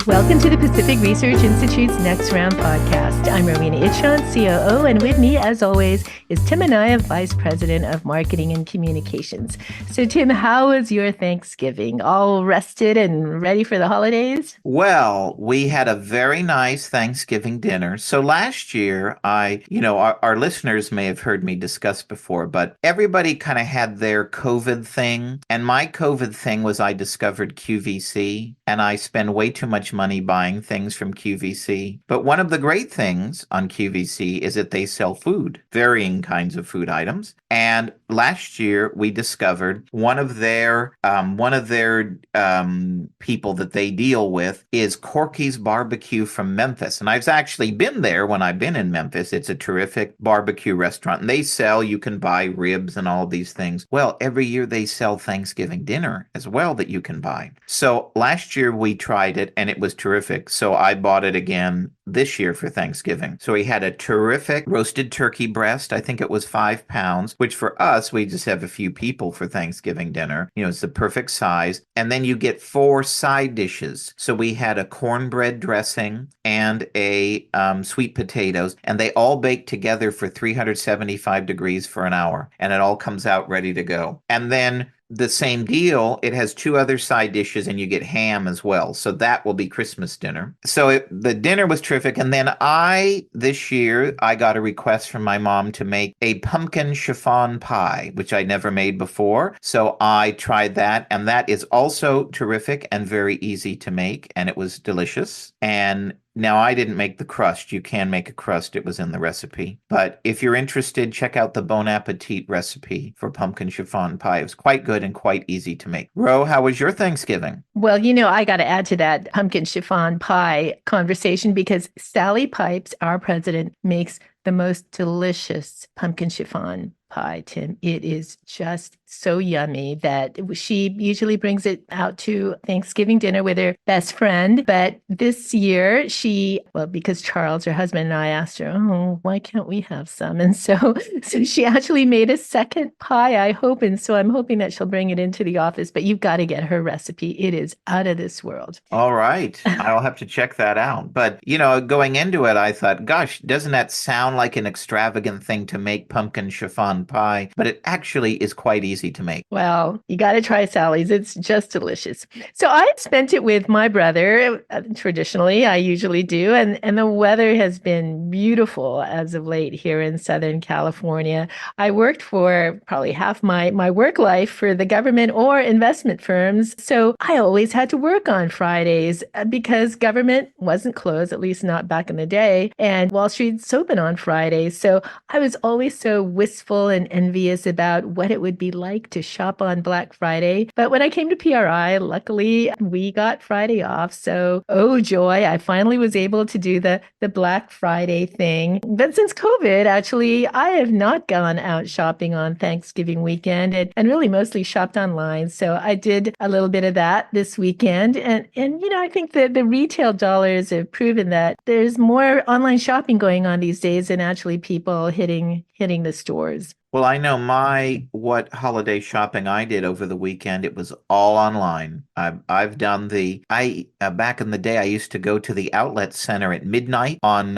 Welcome to the Pacific Research Institute's Next Round podcast. I'm Rowena Itchon, COO, and with me, as always, is Tim Anaya, Vice President of Marketing and Communications. So, Tim, how was your Thanksgiving? All rested and ready for the holidays? Well, we had a very nice Thanksgiving dinner. So last year, our listeners may have heard me discuss before, but everybody kind of had their COVID thing. And my COVID thing was I discovered QVC, and I spend way too much money buying things from QVC. But one of the great things on QVC is that they sell food, varying kinds of food items. And last year we discovered one of their people that they deal with is Corky's Barbecue from Memphis. And I've actually been there when I've been in Memphis. It's a terrific barbecue restaurant. And you can buy ribs and all these things. Well, every year they sell Thanksgiving dinner as well that you can buy. So last year we tried it and it was terrific. So I bought it again this year for Thanksgiving. So we had a terrific roasted turkey breast. I think it was 5 pounds, which for us, we just have a few people for Thanksgiving dinner. You know, it's the perfect size. And then you get 4 side dishes. So we had a cornbread dressing and a sweet potatoes, and they all bake together for 375 degrees for an hour. And it all comes out ready to go. And then the same deal, it has 2 other side dishes and you get ham as well. So that will be Christmas dinner. So the dinner was terrific. And then this year, I got a request from my mom to make a pumpkin chiffon pie, which I never made before. So I tried that, and that is also terrific and very easy to make. And it was delicious. And now, I didn't make the crust. You can make a crust. It was in the recipe. But if you're interested, check out the Bon Appetit recipe for pumpkin chiffon pie. It was quite good and quite easy to make. Ro, how was your Thanksgiving? Well, I got to add to that pumpkin chiffon pie conversation because Sally Pipes, our president, makes the most delicious pumpkin chiffon pie, Tim. It is just so yummy that she usually brings it out to Thanksgiving dinner with her best friend. But this year because Charles, her husband, and I asked her, oh, why can't we have some? And so she actually made a second pie, I hope. And so I'm hoping that she'll bring it into the office, but you've got to get her recipe. It is out of this world. All right. I'll have to check that out. But, going into it, I thought, gosh, doesn't that sound like an extravagant thing to make pumpkin chiffon pie? But it actually is quite easy to make. Well, you got to try Sally's. It's just delicious. So I spent it with my brother. Traditionally, I usually do. And the weather has been beautiful as of late here in Southern California. I worked for probably half my work life for the government or investment firms. So I always had to work on Fridays because government wasn't closed, at least not back in the day. And Wall Street's open on Fridays. So I was always so wistful and envious about what it would be like to shop on Black Friday. But when I came to PRI, luckily we got Friday off. So, oh joy, I finally was able to do the Black Friday thing. But since COVID, actually, I have not gone out shopping on Thanksgiving weekend and really mostly shopped online. So I did a little bit of that this weekend. And I think that the retail dollars have proven that there's more online shopping going on these days than actually people hitting the stores. Well, I know what holiday shopping I did over the weekend. It was all online. I've done back in the day, I used to go to the outlet center at midnight on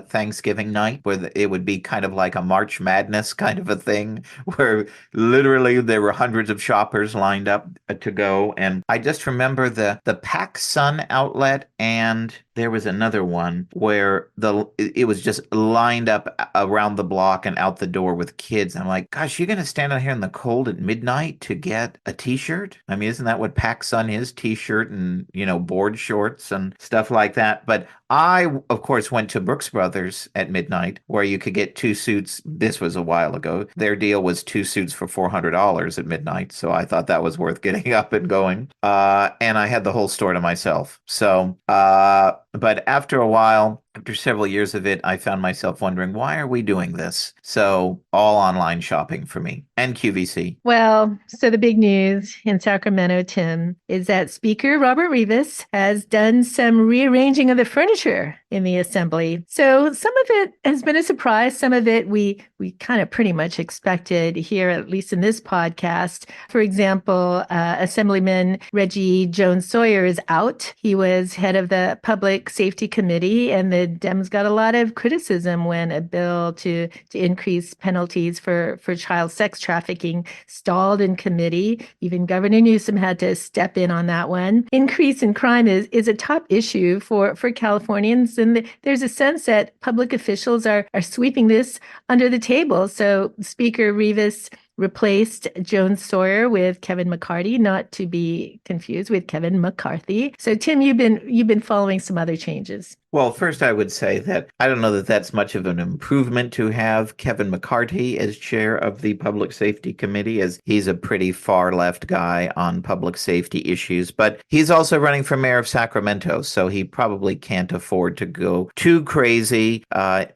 Thanksgiving night, where it would be kind of like a March Madness kind of a thing, where literally there were hundreds of shoppers lined up to go. And I just remember the PacSun outlet, and there was another one where it was just lined up around the block and out the door with kids. I'm like, gosh, you're going to stand out here in the cold at midnight to get a t-shirt? I mean, isn't that what PacSun is? T-shirt and, board shorts and stuff like that. But I, of course, went to Brooks Brothers at midnight where you could get 2 suits. This was a while ago. Their deal was 2 suits for $400 at midnight. So I thought that was worth getting up and going. And I had the whole store to myself. So, but after a while, After several years of it, I found myself wondering, why are we doing this? So, all online shopping for me and QVC. Well, so the big news in Sacramento, Tim, is that Speaker Robert Rivas has done some rearranging of the furniture in the assembly. So some of it has been a surprise. Some of it we kind of pretty much expected here, at least in this podcast. For example, Assemblyman Reggie Jones Sawyer is out. He was head of the Public Safety Committee, and the Dems got a lot of criticism when a bill to increase penalties for child sex trafficking stalled in committee. Even Governor Newsom had to step in on that one. Increase in crime is a top issue for Californians, and there's a sense that public officials are sweeping this under the table. So Speaker Rivas replaced Jones Sawyer with Kevin McCarthy, not to be confused with Kevin McCarthy. So Tim, you've been following some other changes. Well, first, I would say that I don't know that that's much of an improvement to have Kevin McCarthy as chair of the Public Safety Committee, as he's a pretty far left guy on public safety issues. But he's also running for mayor of Sacramento, so he probably can't afford to go too crazy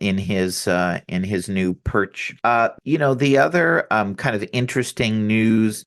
in his new perch. The other kind of interesting news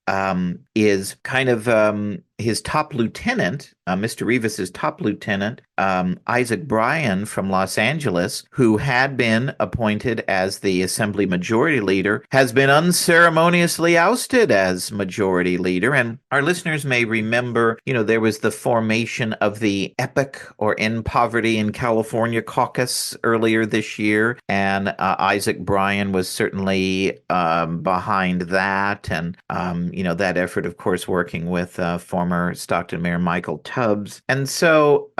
is kind of his top lieutenant, Mr. Rivas's top lieutenant, Isaac Bryan from Los Angeles, who had been appointed as the Assembly Majority Leader, has been unceremoniously ousted as Majority Leader. And our listeners may remember, there was the formation of the EPIC, or End Poverty in California caucus earlier this year. And Isaac Bryan was certainly behind that. And, that effort, of course, working with former Stockton Mayor Michael Tubbs. And so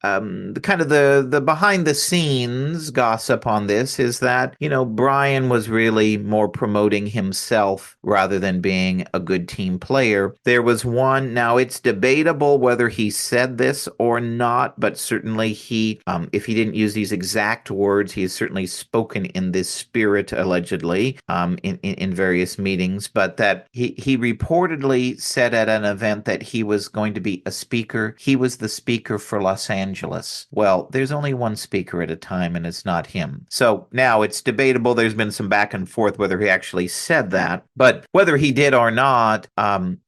the behind the scenes gossip on this is that, Bryan was really more promoting himself rather than being a good team player. There was one, now it's debatable whether he said this or not, but certainly if he didn't use these exact words, he has certainly spoken in this spirit, allegedly, in various meetings, but that he reportedly said at an event that he was going to be a speaker. He was the speaker for Los Angeles. Well, there's only one speaker at a time, and it's not him. So now it's debatable. There's been some back and forth whether he actually said that. But whether he did or not,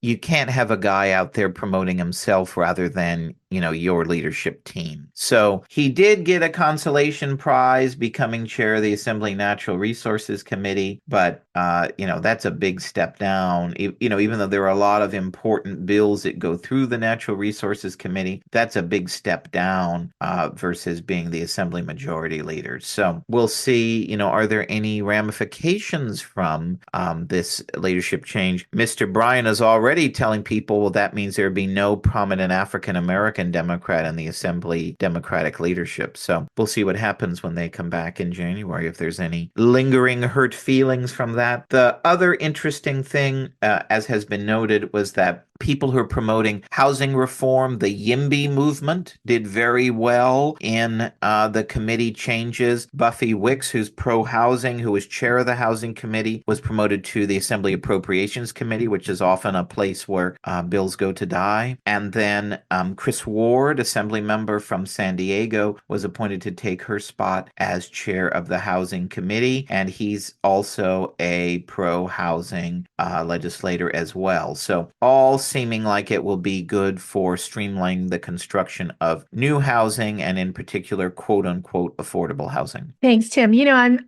you can't have a guy out there promoting himself rather than your leadership team. So he did get a consolation prize becoming chair of the Assembly Natural Resources Committee, but that's a big step down. Even though there are a lot of important bills that go through the Natural Resources Committee, that's a big step down versus being the Assembly Majority Leader. So we'll see, are there any ramifications from this leadership change? Mr. Bryan is already telling people, well, that means there be no prominent African American Democrat in the Assembly Democratic leadership. So we'll see what happens when they come back in January, if there's any lingering hurt feelings from that. The other interesting thing, as has been noted, was that people who are promoting housing reform, the YIMBY movement, did very well in the committee changes. Buffy Wicks, who's pro-housing, who was chair of the Housing Committee, was promoted to the Assembly Appropriations Committee, which is often a place where bills go to die. And then Chris Ward, assembly member from San Diego, was appointed to take her spot as chair of the Housing Committee. And he's also a pro-housing legislator as well. So all seeming like it will be good for streamlining the construction of new housing, and in particular, quote unquote, affordable housing. Thanks, Tim.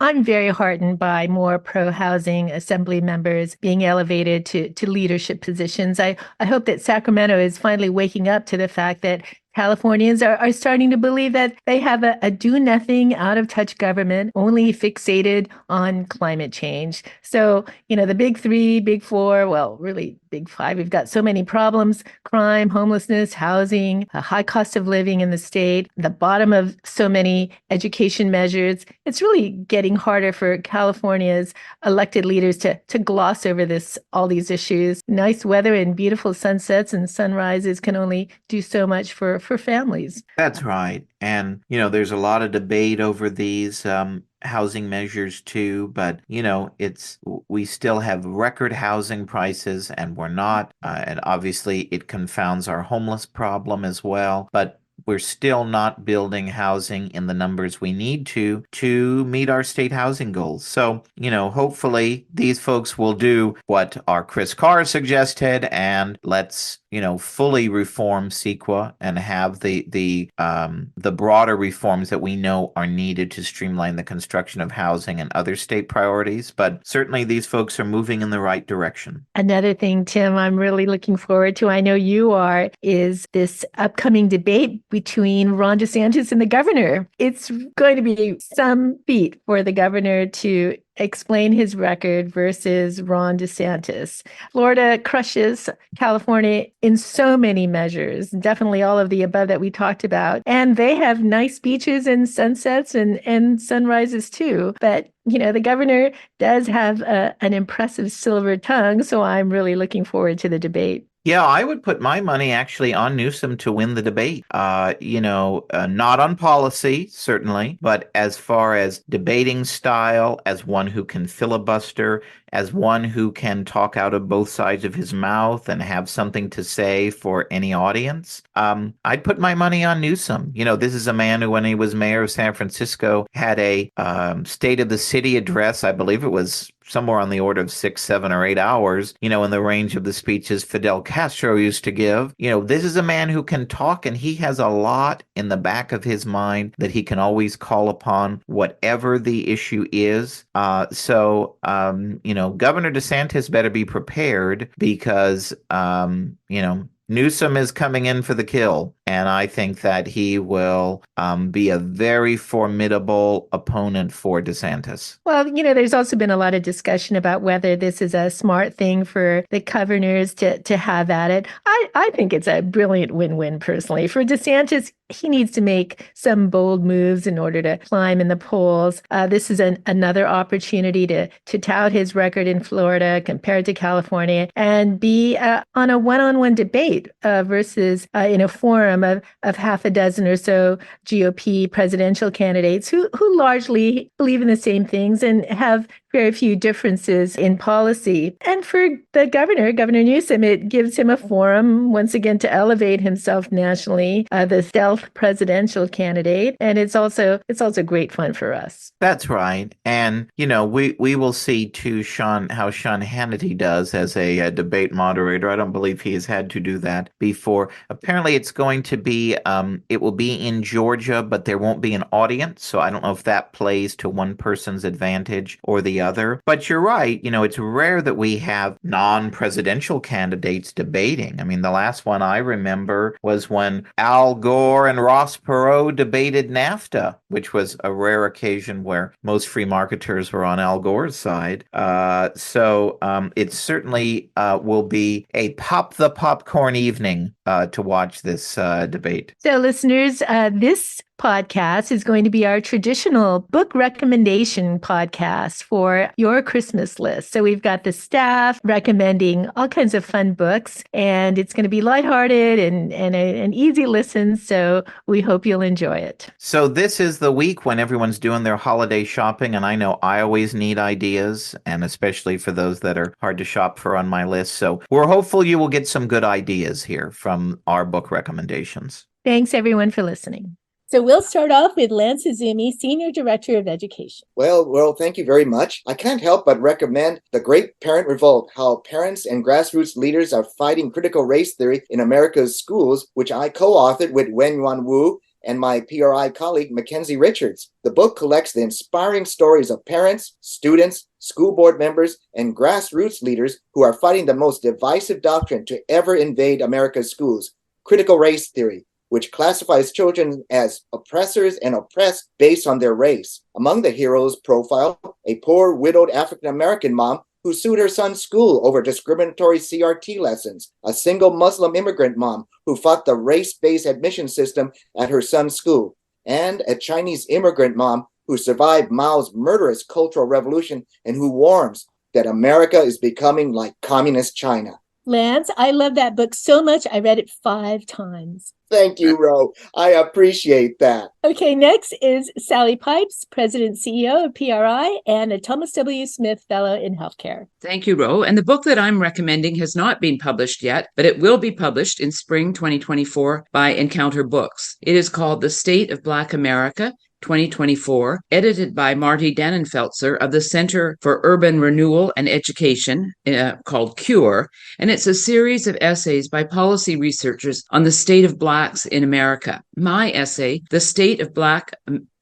I'm very heartened by more pro-housing assembly members being elevated to leadership positions. I hope that Sacramento is finally waking up to the fact that Californians are starting to believe that they have a do-nothing, out-of-touch government only fixated on climate change. So, the big three, big four, well, really big five, we've got so many problems: crime, homelessness, housing, a high cost of living in the state, the bottom of so many education measures. It's really getting harder for California's elected leaders to gloss over all these issues. Nice weather and beautiful sunsets and sunrises can only do so much for families. That's right. And, there's a lot of debate over these housing measures too, but we still have record housing prices, and we're not, and obviously it confounds our homeless problem as well. But we're still not building housing in the numbers we need to meet our state housing goals. So, hopefully these folks will do what our Chris Carr suggested, and let's, fully reform CEQA and have the broader reforms that we know are needed to streamline the construction of housing and other state priorities. But certainly these folks are moving in the right direction. Another thing, Tim, I'm really looking forward to, I know you are, is this upcoming debate between Ron DeSantis and the governor. It's going to be some feat for the governor to explain his record versus Ron DeSantis. Florida crushes California in so many measures, definitely all of the above that we talked about. And they have nice beaches and sunsets and sunrises too. But the governor does have an impressive silver tongue. So I'm really looking forward to the debate. Yeah, I would put my money actually on Newsom to win the debate. Not on policy, certainly, but as far as debating style, as one who can filibuster, as one who can talk out of both sides of his mouth and have something to say for any audience, I'd put my money on Newsom. This is a man who, when he was mayor of San Francisco, had a State of the City address. I believe it was somewhere on the order of 6, 7, or 8 hours, in the range of the speeches Fidel Castro used to give. This is a man who can talk, and he has a lot in the back of his mind that he can always call upon, whatever the issue is. Governor DeSantis better be prepared because, Newsom is coming in for the kill, and I think that he will be a very formidable opponent for DeSantis. Well, there's also been a lot of discussion about whether this is a smart thing for the governors to have at it. I think it's a brilliant win-win personally. For DeSantis, he needs to make some bold moves in order to climb in the polls. This is another opportunity to tout his record in Florida compared to California and be on a one-on-one debate versus in a forum of half a dozen or so GOP presidential candidates who largely believe in the same things and have very few differences in policy. And for the governor, Governor Newsom, it gives him a forum once again to elevate himself nationally, the stealth presidential candidate. And it's also great fun for us. That's right. And, we will see too, how Sean Hannity does as a debate moderator. I don't believe he has had to do that before. Apparently it's going to be, it will be in Georgia, but there won't be an audience. So I don't know if that plays to one person's advantage or the other. But you're right. It's rare that we have non-presidential candidates debating. I mean, the last one I remember was when Al Gore and Ross Perot debated NAFTA, which was a rare occasion where most free marketers were on Al Gore's side. So it certainly will be a pop the popcorn evening to watch this debate. So listeners, this podcast is going to be our traditional book recommendation podcast for your Christmas list. So we've got the staff recommending all kinds of fun books, and it's going to be lighthearted and an easy listen. So we hope you'll enjoy it. So this is the week when everyone's doing their holiday shopping, and I know I always need ideas, and especially for those that are hard to shop for on my list. So we're hopeful you will get some good ideas here from our book recommendations. Thanks everyone for listening. So we'll start off with Lance Izumi, Senior Director of Education. Well, thank you very much. I can't help but recommend The Great Parent Revolt, How Parents and Grassroots Leaders Are Fighting Critical Race Theory in America's Schools, which I co-authored with Wenyuan Wu and my PRI colleague, Mackenzie Richards. The book collects the inspiring stories of parents, students, school board members, and grassroots leaders who are fighting the most divisive doctrine to ever invade America's schools, critical race theory, which classifies children as oppressors and oppressed based on their race. Among the heroes profile a poor widowed African-American mom who sued her son's school over discriminatory CRT lessons, a single Muslim immigrant mom who fought the race-based admission system at her son's school, and a Chinese immigrant mom who survived Mao's murderous cultural revolution and who warns that America is becoming like communist China. Lance, I love that book so much. I read it 5 times. Thank you, Ro. I appreciate that. Okay, next is Sally Pipes, President and CEO of PRI and a Thomas W. Smith Fellow in Healthcare. Thank you, Ro. And the book that I'm recommending has not been published yet, but it will be published in spring 2024 by Encounter Books. It is called The State of Black America, 2024, edited by Marty Dannenfelser of the Center for Urban Renewal and Education, called CURE, and it's a series of essays by policy researchers on the state of Blacks in America. My essay, The State of Black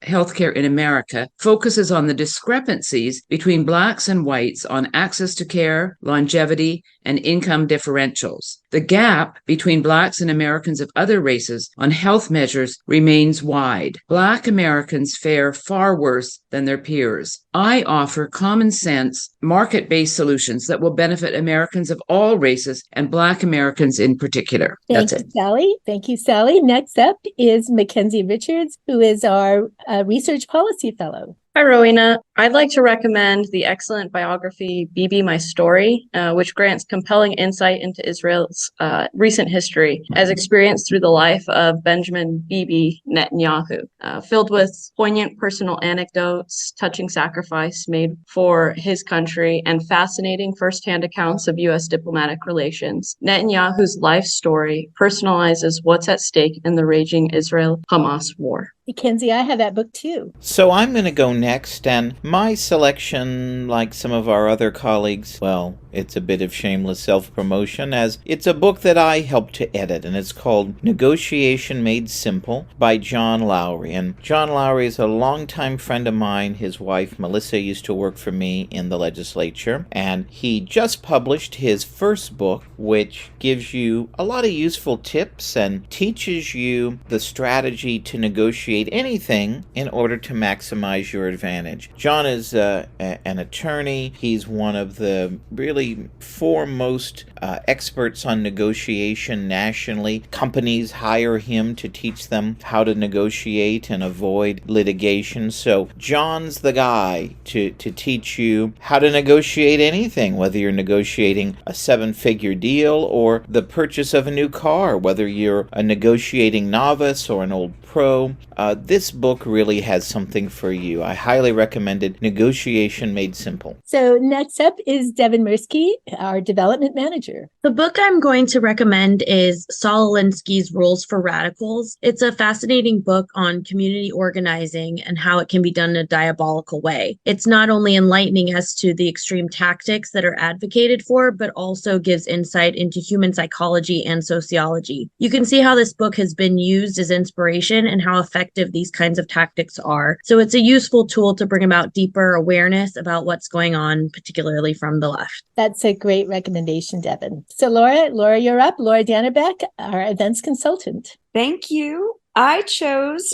Healthcare in America, focuses on the discrepancies between Blacks and whites on access to care, longevity, and income differentials. The gap between Blacks and Americans of other races on health measures remains wide. Black Americans fare far worse than their peers. I offer common sense, market-based solutions that will benefit Americans of all races and Black Americans in particular. Thank you, Sally. Thank you, Sally. Next up is Mackenzie Richards, who is our Research Policy Fellow. Hi, Rowena. I'd like to recommend the excellent biography, Bibi, My Story, which grants compelling insight into Israel's recent history as experienced through the life of Benjamin Bibi Netanyahu, filled with poignant personal anecdotes, touching sacrifice made for his country, and fascinating firsthand accounts of U.S. diplomatic relations. Netanyahu's life story personalizes what's at stake in the raging Israel-Hamas war. Mackenzie, I have that book too. So I'm going to go next, and my selection, like some of our other colleagues, well, it's a bit of shameless self-promotion, as it's a book that I helped to edit, and it's called Negotiation Made Simple by John Lowry. And John Lowry is a longtime friend of mine. His wife, Melissa, used to work for me in the legislature, and he just published his first book, which gives you a lot of useful tips and teaches you the strategy to negotiate anything in order to maximize your advantage. John is an attorney. He's one of the really foremost experts on negotiation nationally. Companies hire him to teach them how to negotiate and avoid litigation. So John's the guy to teach you how to negotiate anything, whether you're negotiating a 7-figure deal or the purchase of a new car, whether you're a negotiating novice or an old pro. This book really has something for you. I highly recommend it. Negotiation Made Simple. So next up is Devin Mirsky, our development manager. The book I'm going to recommend is Saul Alinsky's Rules for Radicals. It's a fascinating book on community organizing and how it can be done in a diabolical way. It's not only enlightening as to the extreme tactics that are advocated for, but also gives insight into human psychology and sociology. You can see how this book has been used as inspiration and how effective these kinds of tactics are. So it's a useful tool to bring about deeper awareness about what's going on, particularly from the left. That's a great recommendation, Devin. So Laura, you're up. Laura Dannebeck, our events consultant. Thank you. I chose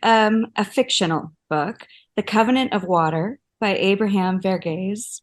a fictional book, The Covenant of Water by Abraham Verghese.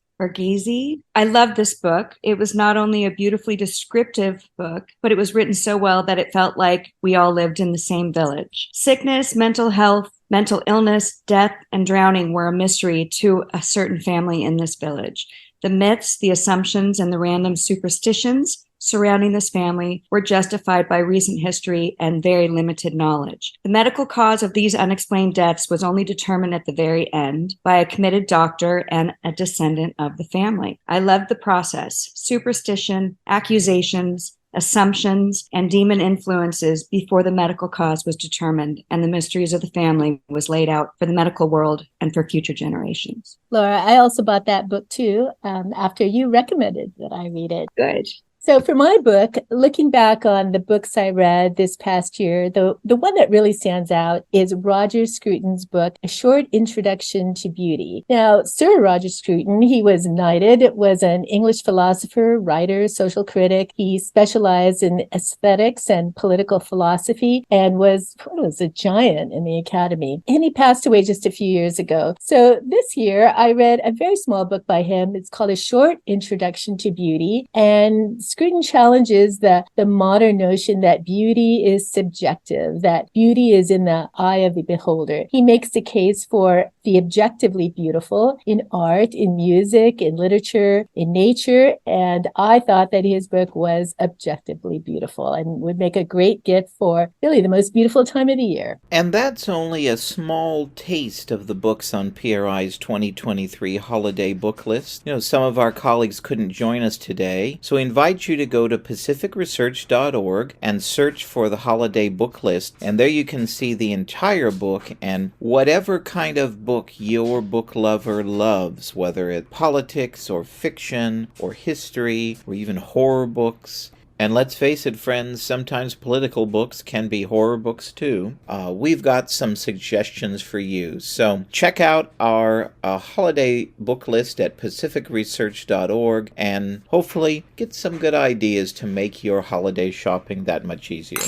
I love this book. It was not only a beautifully descriptive book, but it was written so well that it felt like we all lived in the same village. Sickness, mental health, mental illness, death, and drowning were a mystery to a certain family in this village. The myths, the assumptions, and the random superstitions surrounding this family were justified by recent history and very limited knowledge. The medical cause of these unexplained deaths was only determined at the very end by a committed doctor and a descendant of the family. I loved the process. Superstition, accusations, assumptions, and demon influences before the medical cause was determined, and the mysteries of the family was laid out for the medical world and for future generations. Laura, I also bought that book too, after you recommended that I read it. Good. So for my book, looking back on the books I read this past year, the one that really stands out is Roger Scruton's book, A Short Introduction to Beauty. Now, Sir Roger Scruton, he was knighted, was an English philosopher, writer, social critic. He specialized in aesthetics and political philosophy and was a giant in the academy. And he passed away just a few years ago. So this year, I read a very small book by him. It's called A Short Introduction to Beauty. And Scruton challenges the modern notion that beauty is subjective, that beauty is in the eye of the beholder. He makes the case for the objectively beautiful in art, in music, in literature, in nature. And I thought that his book was objectively beautiful and would make a great gift for really the most beautiful time of the year. And that's only a small taste of the books on PRI's 2023 holiday book list. Some of our colleagues couldn't join us today, so we invite you to go to pacificresearch.org and search for the holiday book list, and there you can see the entire book and whatever kind of book your book lover loves, whether it's politics or fiction or history or even horror books. And let's face it, friends, sometimes political books can be horror books too. We've got some suggestions for you. So check out our holiday book list at pacificresearch.org and hopefully get some good ideas to make your holiday shopping that much easier.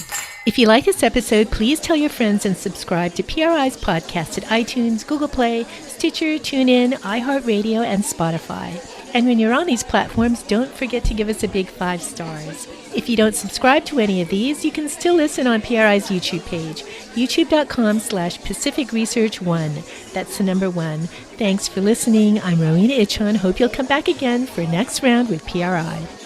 If you like this episode, please tell your friends and subscribe to PRI's podcast at iTunes, Google Play, Stitcher, TuneIn, iHeartRadio, and Spotify. And when you're on these platforms, don't forget to give us a big 5 stars. If you don't subscribe to any of these, you can still listen on PRI's YouTube page, youtube.com/Pacific Research 1. That's the number 1. Thanks for listening. I'm Rowena Itchon. Hope you'll come back again for next round with PRI.